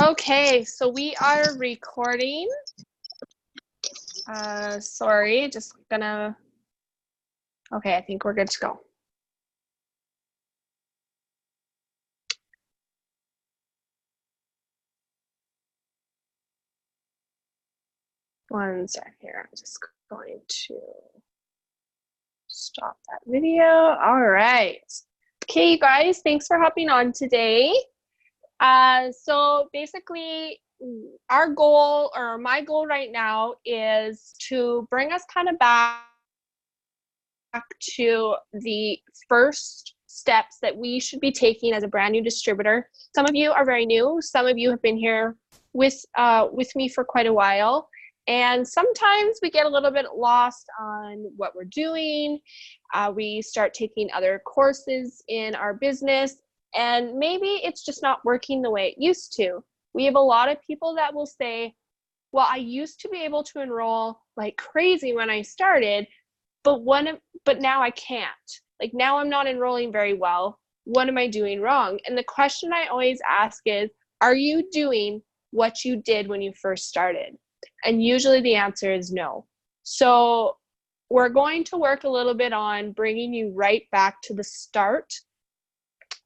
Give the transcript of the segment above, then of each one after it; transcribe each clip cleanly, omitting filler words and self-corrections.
Okay, so we are recording. Sorry, just gonna, okay, I think we're good to go. One sec here, I'm just going to stop that video. All right. Okay, you guys, thanks for hopping on today. So basically, our goal, or my goal right now, is to bring us kind of back to the first steps that we should be taking as a brand new distributor. Some of you are very new. Some of you have been here with me for quite a while. And sometimes we get a little bit lost on what we're doing. We start taking other courses in our business, and maybe it's just not working the way it used to. We have a lot of people that will say, well, I used to be able to enroll like crazy when I started, but now I can't. Like, now I'm not enrolling very well. What am I doing wrong? And the question I always ask is, are you doing what you did when you first started? And usually the answer is no. So we're going to work a little bit on bringing you right back to the start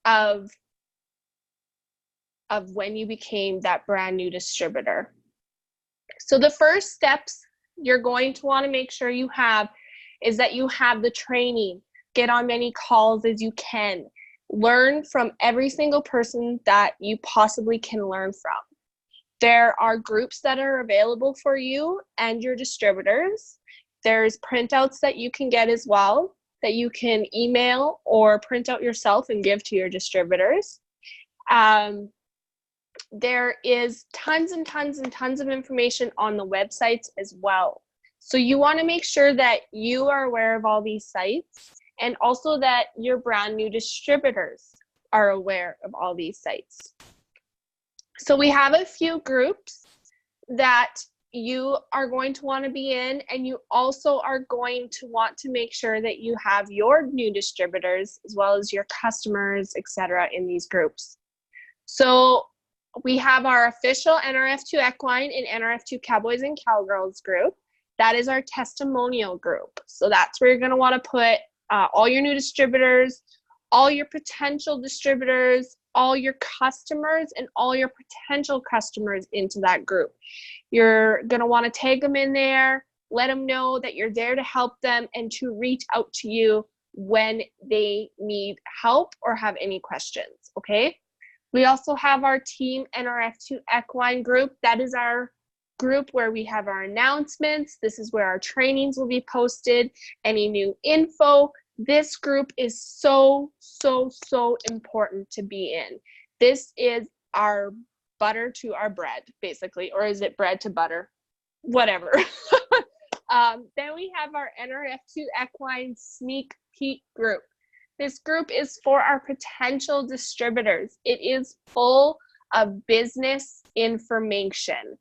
of when you became that brand new distributor. So the first steps you're going to want to make sure you have is that you have the training. Get on many calls as you can. Learn from every single person that you possibly can learn from. There are groups that are available for you and your distributors. There's printouts that you can get as well, that you can email or print out yourself and give to your distributors. There is tons and tons and tons of information on the websites as well. So you want to make sure that you are aware of all these sites, and also that your brand new distributors are aware of all these sites. So we have a few groups that you are going to want to be in, and you also are going to want to make sure that you have your new distributors as well as your customers, etc., in these groups. So we have our official NRF2 Equine and NRF2 Cowboys and Cowgirls group. That is our testimonial group. So that's where you're going to want to put all your new distributors, all your potential distributors, all your customers, and all your potential customers into that group. You're going to want to tag them in there, let them know that you're there to help them and to reach out to you when they need help or have any questions, okay? We also have our Team NRF2 Equine group. That is our group where we have our announcements. This is where our trainings will be posted, any new info. This group is so, so, so important to be in. This is our butter to our bread, basically, or is it bread to butter? Whatever. Then we have our NRF2 Equine Sneak Peek group. This group is for our potential distributors. It is full of business information.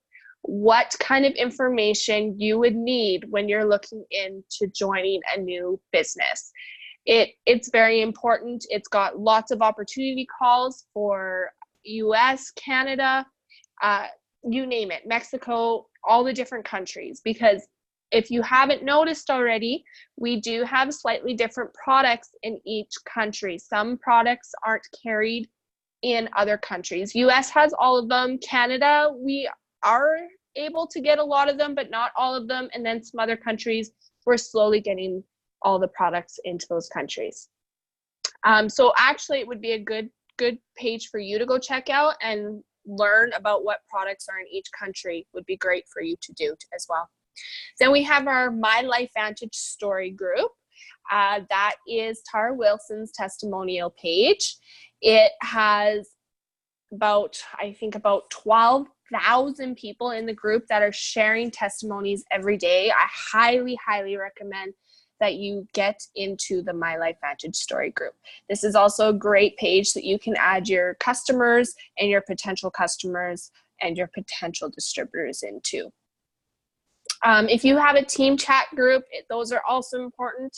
What kind of information you would need when you're looking into joining a new business. It's very important. It's got lots of opportunity calls for US, Canada, you name it, Mexico, all the different countries, because if you haven't noticed already, we do have slightly different products in each country. Some products aren't carried in other countries. US has all of them. Canada, we are able to get a lot of them, but not all of them. And then some other countries, we're slowly getting all the products into those countries. So actually, it would be a good page for you to go check out and learn about what products are in each country. Would be great for you to do as well. Then we have our My Life Vantage story group. That is Tara Wilson's testimonial page. It has about 12,000 people in the group that are sharing testimonies every day. I highly, highly recommend that you get into the My Life Vantage story group. This is also a great page that you can add your customers and your potential customers and your potential distributors into. If you have a team chat group, those are also important.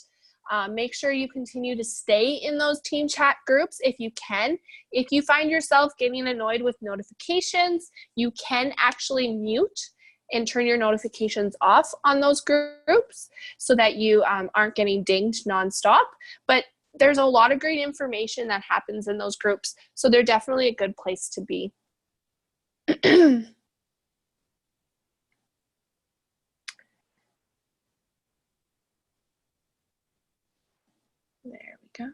Make sure you continue to stay in those team chat groups if you can. If you find yourself getting annoyed with notifications, you can actually mute and turn your notifications off on those groups so that you aren't getting dinged nonstop. But there's a lot of great information that happens in those groups, so they're definitely a good place to be. There we go.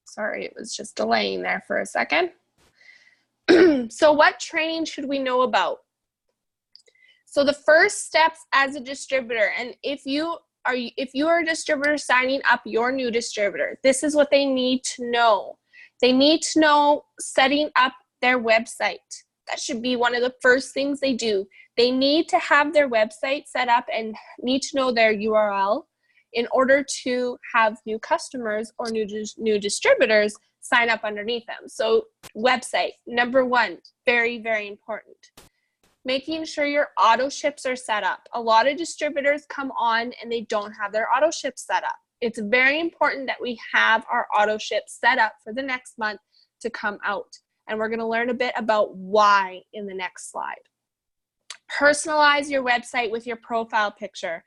Sorry, it was just delaying there for a second. So what training should we know about? So the first steps as a distributor, and if you are a distributor signing up your new distributor, this is what they need to know. They need to know setting up their website. That should be one of the first things they do. They need to have their website set up and need to know their URL in order to have new customers or new distributors sign up underneath them. So website, number one, very, very important. Making sure your auto ships are set up. A lot of distributors come on and they don't have their auto ships set up. It's very important that we have our auto ships set up for the next month to come out. And we're gonna learn a bit about why in the next slide. Personalize your website with your profile picture.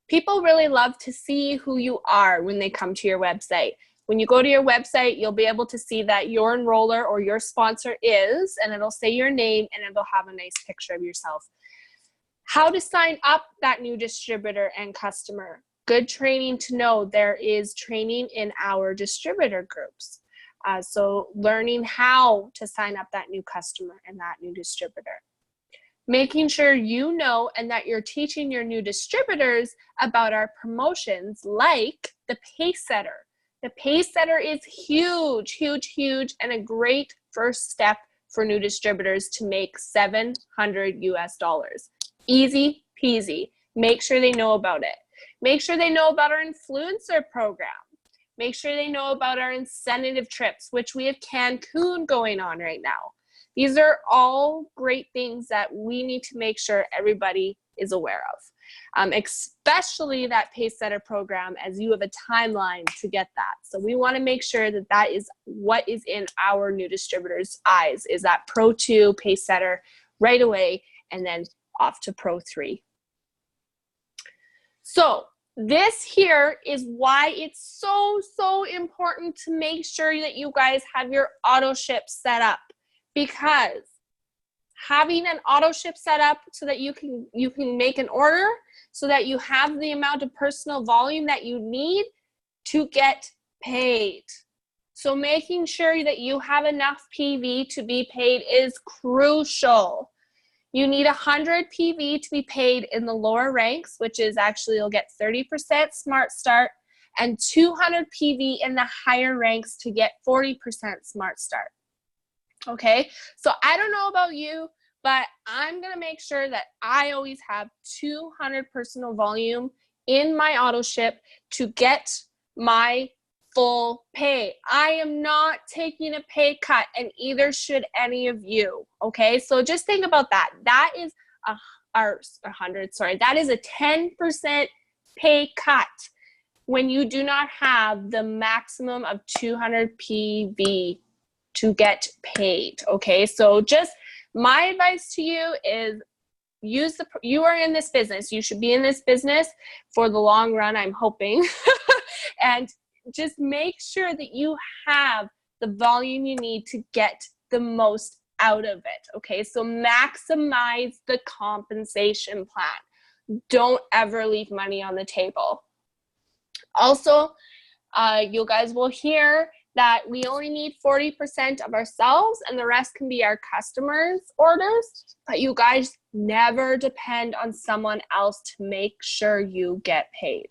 People really love to see who you are when they come to your website. When you go to your website, you'll be able to see that your enroller or your sponsor is, and it'll say your name and it'll have a nice picture of yourself. How to sign up that new distributor and customer. Good training to know. There is training in our distributor groups. So learning how to sign up that new customer and that new distributor. Making sure you know and that you're teaching your new distributors about our promotions like the Pacesetter. The Pacesetter is huge, huge, huge, and a great first step for new distributors to make $700 US. Easy peasy. Make sure they know about it. Make sure they know about our influencer program. Make sure they know about our incentive trips, which we have Cancun going on right now. These are all great things that we need to make sure everybody is aware of, especially that Pacesetter program, as you have a timeline to get that. So we want to make sure that that is what is in our new distributors' eyes, is that Pro 2 Pacesetter right away and then off to Pro 3. So this here is why it's so important to make sure that you guys have your auto ship set up. Because having an auto ship set up so that you can make an order, so that you have the amount of personal volume that you need to get paid. So making sure that you have enough PV to be paid is crucial. You need 100 PV to be paid in the lower ranks, which is actually you'll get 30% Smart Start, and 200 PV in the higher ranks to get 40% Smart Start. Okay, so I don't know about you, but I'm gonna make sure that I always have 200 personal volume in my auto ship to get my full pay. I am not taking a pay cut, and either should any of you. Okay, so just think about that. That is that is a 10% pay cut when you do not have the maximum of 200 PV to get paid. Okay, so just my advice to you is you are in this business. You should be in this business for the long run, I'm hoping. And just make sure that you have the volume you need to get the most out of it. Okay, so maximize the compensation plan. Don't ever leave money on the table. Also, you guys will hear that we only need 40% of ourselves and the rest can be our customers' orders, but you guys never depend on someone else to make sure you get paid.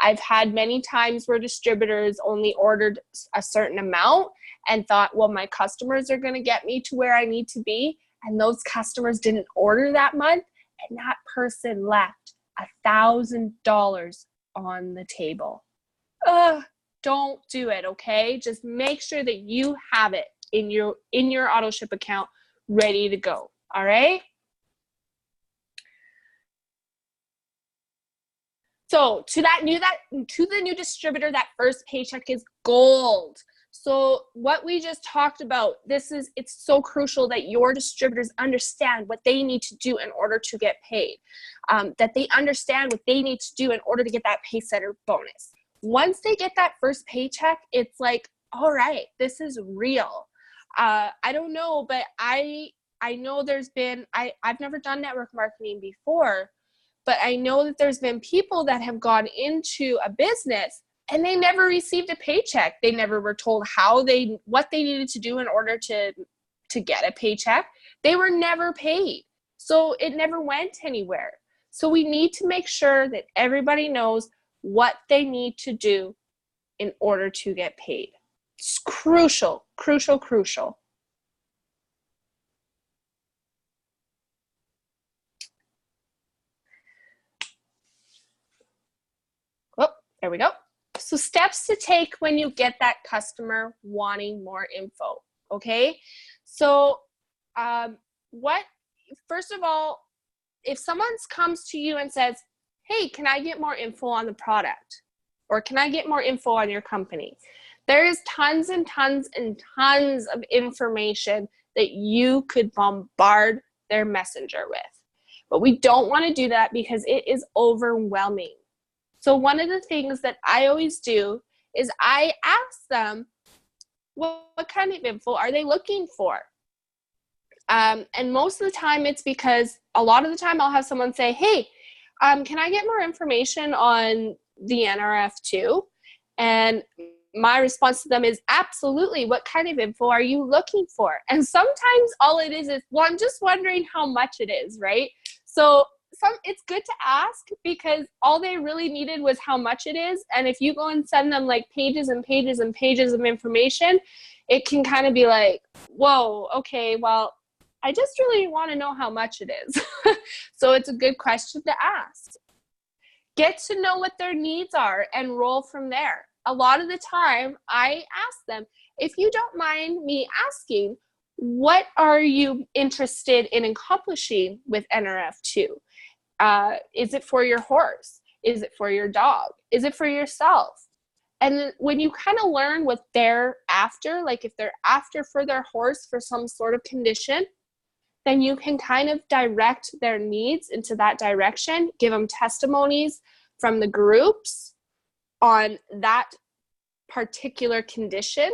I've had many times where distributors only ordered a certain amount and thought, well, my customers are gonna get me to where I need to be, and those customers didn't order that month, and that person left $1,000 on the table. Ugh. Don't do it, okay? Just make sure that you have it in your auto ship account ready to go, all right? So to the new distributor, that first paycheck is gold. So what we just talked about, it's so crucial that your distributors understand what they need to do in order to get paid, that they understand what they need to do in order to get that pay center bonus. Once they get that first paycheck, it's like, all right, this is real. I don't know, but I know I've never done network marketing before, but I know that there's been people that have gone into a business and they never received a paycheck. They never were told what they needed to do in order to get a paycheck. They were never paid. So it never went anywhere. So we need to make sure that everybody knows what they need to do in order to get paid. It's crucial, crucial, crucial. Oh, there we go. So steps to take when you get that customer wanting more info, okay? So first of all, if someone comes to you and says, hey, can I get more info on the product? Or can I get more info on your company? There is tons and tons and tons of information that you could bombard their messenger with. But we don't want to do that because it is overwhelming. So one of the things that I always do is I ask them, what kind of info are they looking for? And most of the time it's because a lot of the time I'll have someone say, hey, can I get more information on the NRF2? And my response to them is, absolutely. What kind of info are you looking for? And sometimes all it is, well, I'm just wondering how much it is, right? So it's good to ask because all they really needed was how much it is. And if you go and send them like pages and pages and pages of information, it can kind of be like, whoa, okay, well, I just really want to know how much it is. So it's a good question to ask. Get to know what their needs are and roll from there. A lot of the time I ask them, if you don't mind me asking, what are you interested in accomplishing with NRF2? Is it for your horse? Is it for your dog? Is it for yourself? And when you kind of learn what they're after, like if they're after for their horse for some sort of condition, then you can kind of direct their needs into that direction, give them testimonies from the groups on that particular condition,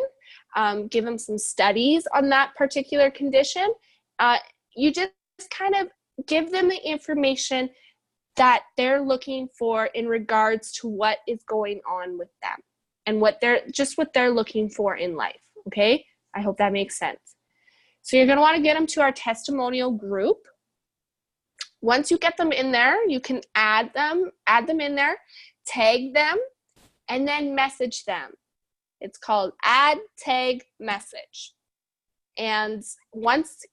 give them some studies on that particular condition. You just kind of give them the information that they're looking for in regards to what is going on with them and what they're looking for in life. Okay, I hope that makes sense. So you're going to want to get them to our testimonial group. Once you get them in there, you can add them in there, tag them, and then message them. It's called add, tag, message. And once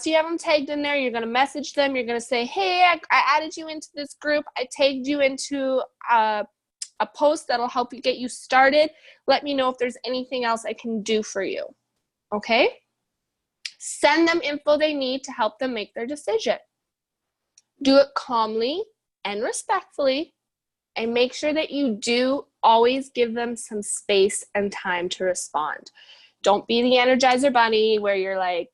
you have them tagged in there, you're going to message them. You're going to say, hey, I added you into this group. I tagged you into a post that'll help you get you started. Let me know if there's anything else I can do for you. Okay? Send them info they need to help them make their decision. Do it calmly and respectfully, and make sure that you do always give them some space and time to respond. Don't be the Energizer Bunny where you're like,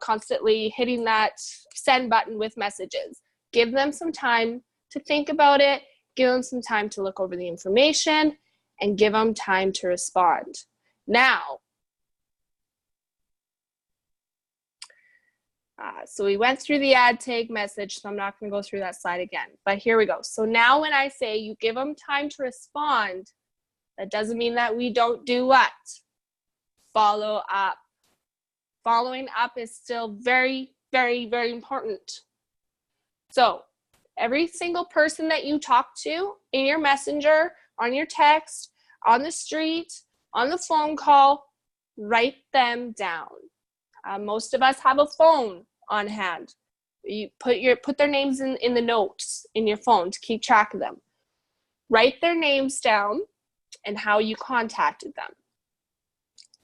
constantly hitting that send button with messages. Give them some time to think about it, give them some time to look over the information, and give them time to respond. Now, so we went through the add, tag, message, so I'm not going to go through that slide again. But here we go. So now when I say you give them time to respond, that doesn't mean that we don't do what? Follow up. Following up is still very, very, very important. So every single person that you talk to in your messenger, on your text, on the street, on the phone call, write them down. Most of us have a phone on hand. You put their names in the notes in your phone to keep track of them. Write their names down and how you contacted them.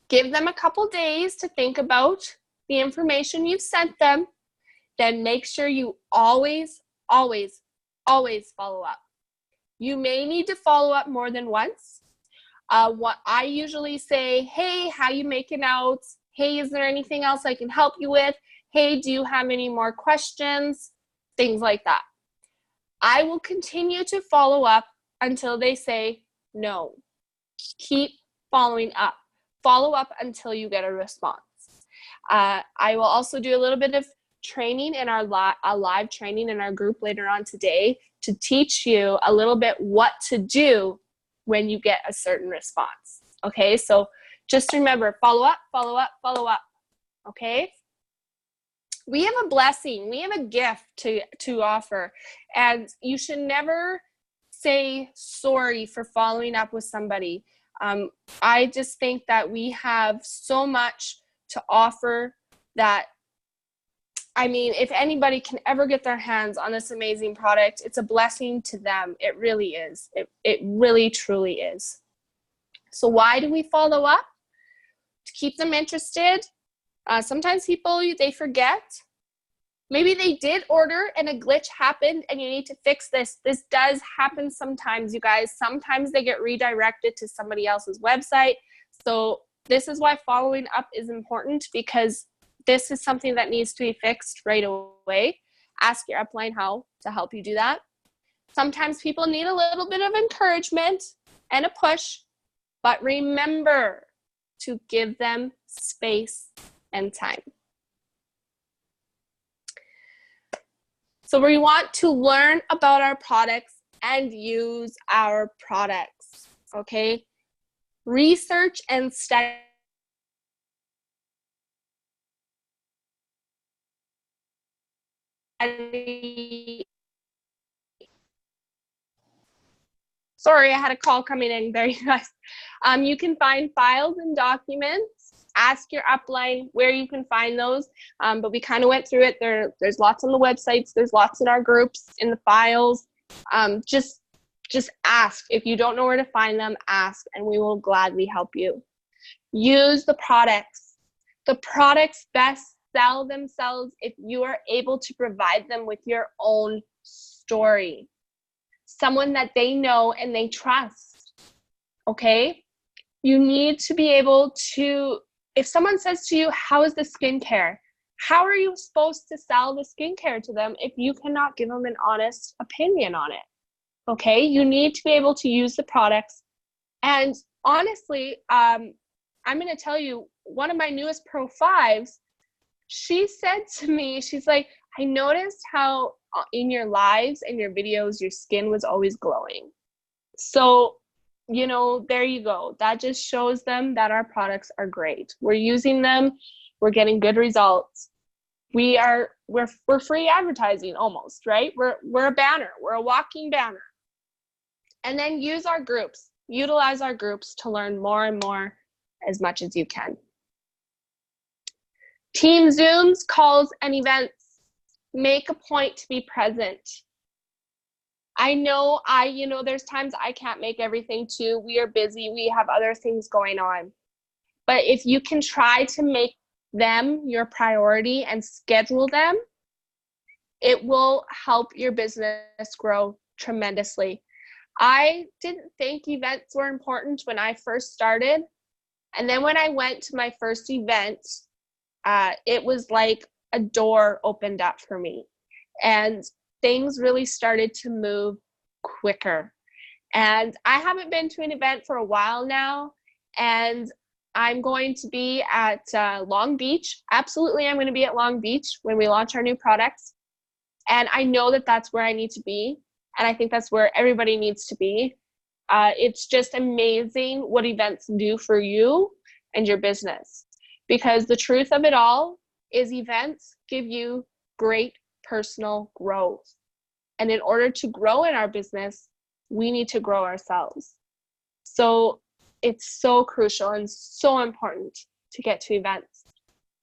Give them a couple days to think about the information you've sent them. Then make sure you always, always, always follow up. You may need to follow up more than once. What I usually say, hey, how you making out? Hey, is there anything else I can help you with? Hey, do you have any more questions? Things like that. I will continue to follow up until they say no. Keep following up. Follow up until you get a response. I will also do a little bit of training in our live training in our group later on today to teach you a little bit what to do when you get a certain response. Okay, so just remember, follow up, follow up, follow up. Okay? We have a blessing, we have a gift to offer, and you should never say sorry for following up with somebody. I just think that we have so much to offer that, I mean, if anybody can ever get their hands on this amazing product, it's a blessing to them. It really is. It really, truly is. So why do we follow up? To keep them interested. Sometimes people, they forget. Maybe they did order and a glitch happened and you need to fix this. This does happen sometimes, you guys. Sometimes they get redirected to somebody else's website. So this is why following up is important, because this is something that needs to be fixed right away. Ask your upline how to help you do that. Sometimes people need a little bit of encouragement and a push, but remember to give them space and time. So we want to learn about our products and use our products, okay? Research and study. Sorry, I had a call coming in there, you guys. You can find files and documents. Ask your upline where you can find those, but we kind of went through it. There's lots on the websites. There's lots in our groups, in the files. Just ask. If you don't know where to find them, ask, and we will gladly help you. Use the products. The products best sell themselves if you are able to provide them with your own story. Someone that they know and they trust, okay? You need to be able to, if someone says to you, how is the skincare? How are you supposed to sell the skincare to them if you cannot give them an honest opinion on it? Okay, you need to be able to use the products. And honestly, I'm gonna tell you, one of my newest Pro 5s, she said to me, she's like, I noticed how in your lives and your videos, your skin was always glowing. So, you know, there you go. That just shows them that our products are great. We're using them. We're getting good results. We're free advertising almost, right? We're a banner. We're a walking banner. And then use our groups. Utilize our groups to learn more and more as much as you can. Team Zooms, calls, and events. Make a point to be present. I know there's times I can't make everything too. We are busy. We have other things going on. But if you can try to make them your priority and schedule them, it will help your business grow tremendously. I didn't think events were important when I first started. And then when I went to my first event, it was like a door opened up for me. And things really started to move quicker. And I haven't been to an event for a while now, and I'm going to be at Long Beach. Absolutely, I'm going to be at Long Beach when we launch our new products. And I know that that's where I need to be, and I think that's where everybody needs to be. It's just amazing what events do for you and your business, because the truth of it all is events give you great personal growth. And in order to grow in our business, we need to grow ourselves. So it's so crucial and so important to get to events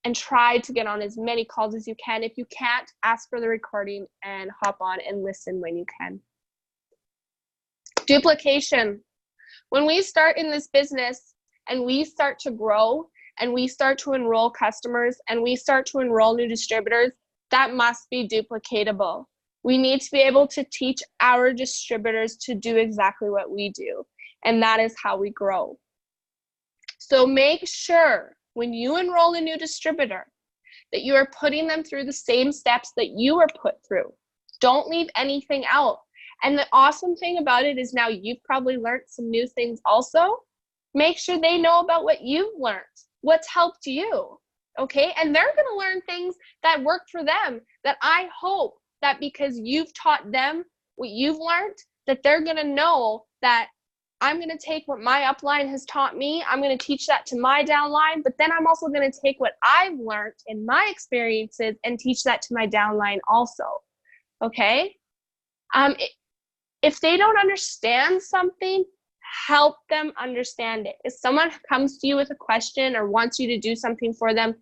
and try to get on as many calls as you can. If you can't, ask for the recording and hop on and listen when you can. Duplication. When we start in this business and we start to grow and we start to enroll customers and we start to enroll new distributors, that must be duplicatable. We need to be able to teach our distributors to do exactly what we do, and that is how we grow. So make sure when you enroll a new distributor that you are putting them through the same steps that you were put through. Don't leave anything out. And the awesome thing about it is now you've probably learned some new things also. Make sure they know about what you've learned, what's helped you, okay? And they're gonna learn things that work for them, that I hope that because you've taught them what you've learned, that they're gonna know that I'm gonna take what my upline has taught me, I'm gonna teach that to my downline, but then I'm also gonna take what I've learned in my experiences and teach that to my downline also, okay? If they don't understand something, help them understand it. If someone comes to you with a question or wants you to do something for them,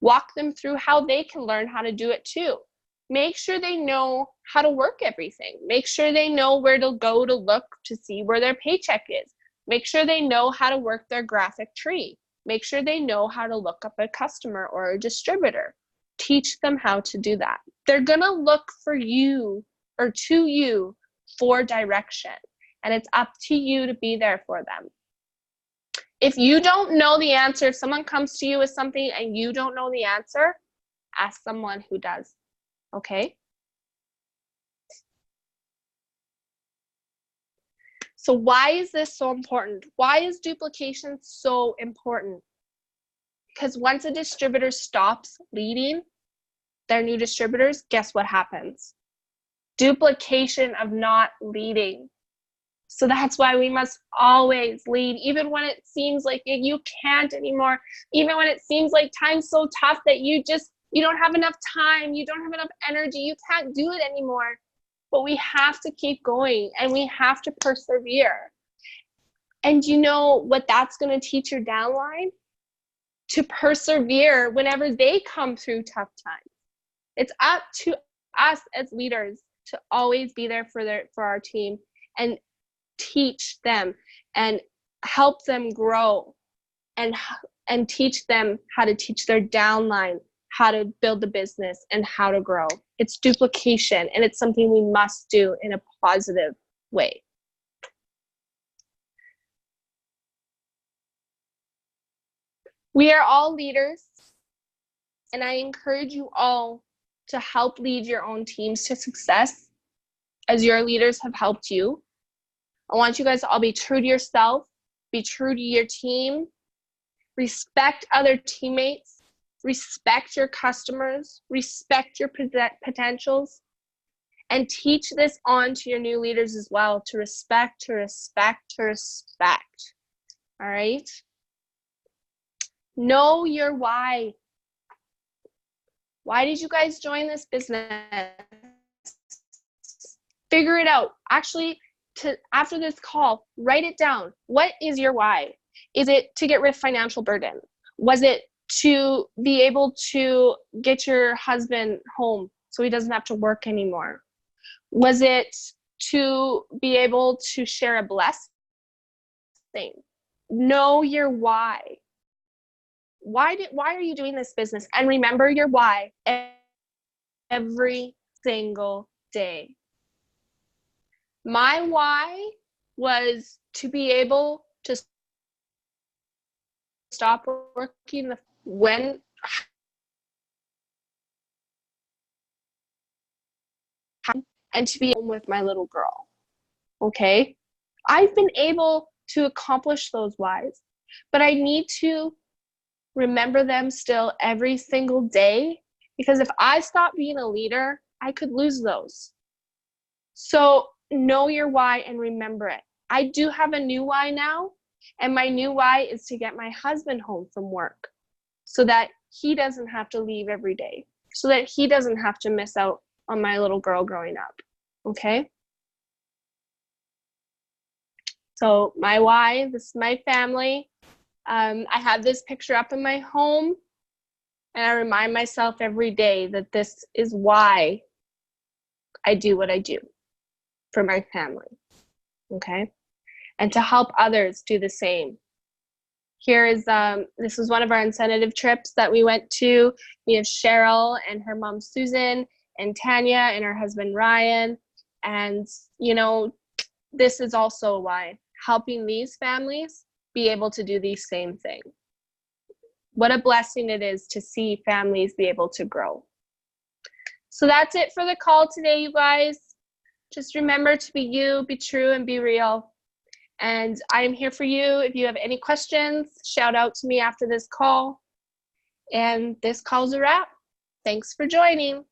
walk them through how they can learn how to do it too. Make sure they know how to work everything. Make sure they know where to go to look to see where their paycheck is. Make sure they know how to work their graphic tree. Make sure they know how to look up a customer or a distributor. Teach them how to do that. They're gonna look for you or to you for direction, and it's up to you to be there for them. If you don't know the answer, if someone comes to you with something and you don't know the answer, ask someone who does, okay? So why is this so important? Why is duplication so important? Because once a distributor stops leading their new distributors, guess what happens? Duplication of not leading. So that's why we must always lead, even when it seems like you can't anymore, even when it seems like time's so tough that you don't have enough time, you don't have enough energy, you can't do it anymore. But we have to keep going and we have to persevere. And you know what that's going to teach your downline? To persevere whenever they come through tough times. It's up to us as leaders to always be there for our team and teach them and help them grow and teach them how to teach their downline how to build the business and how to grow. It's duplication, and it's something we must do in a positive way. We are all leaders, and I encourage you all to help lead your own teams to success as your leaders have helped you. I want you guys to all be true to yourself, be true to your team, respect other teammates, respect your customers, respect your potentials, and teach this on to your new leaders as well, to respect, to respect, to respect. All right? Know your why. Why did you guys join this business? Figure it out. Actually, after this call, write it down. What is your why? Is it to get rid of financial burden? Was it to be able to get your husband home so he doesn't have to work anymore? Was it to be able to share a blessing? Know your why. Why are you doing this business? And remember your why every single day. My why was to be able to stop working when and to be home with my little girl. Okay? I've been able to accomplish those whys, but I need to remember them still every single day, because if I stop being a leader, I could lose those. So know your why and remember it. I do have a new why now, and my new why is to get my husband home from work so that he doesn't have to leave every day, so that he doesn't have to miss out on my little girl growing up. Okay? So my why, this is my family. I have this picture up in my home, and I remind myself every day that this is why I do what I do for my family, okay? And to help others do the same. Here is, this was one of our incentive trips that we went to. We have Cheryl and her mom, Susan, and Tanya and her husband Ryan. And, you know, this is also why helping these families be able to do the same thing. What a blessing it is to see families be able to grow. So that's it for the call today, you guys. Just remember to be you, be true, and be real. And I am here for you. If you have any questions, shout out to me after this call. And this call's a wrap. Thanks for joining.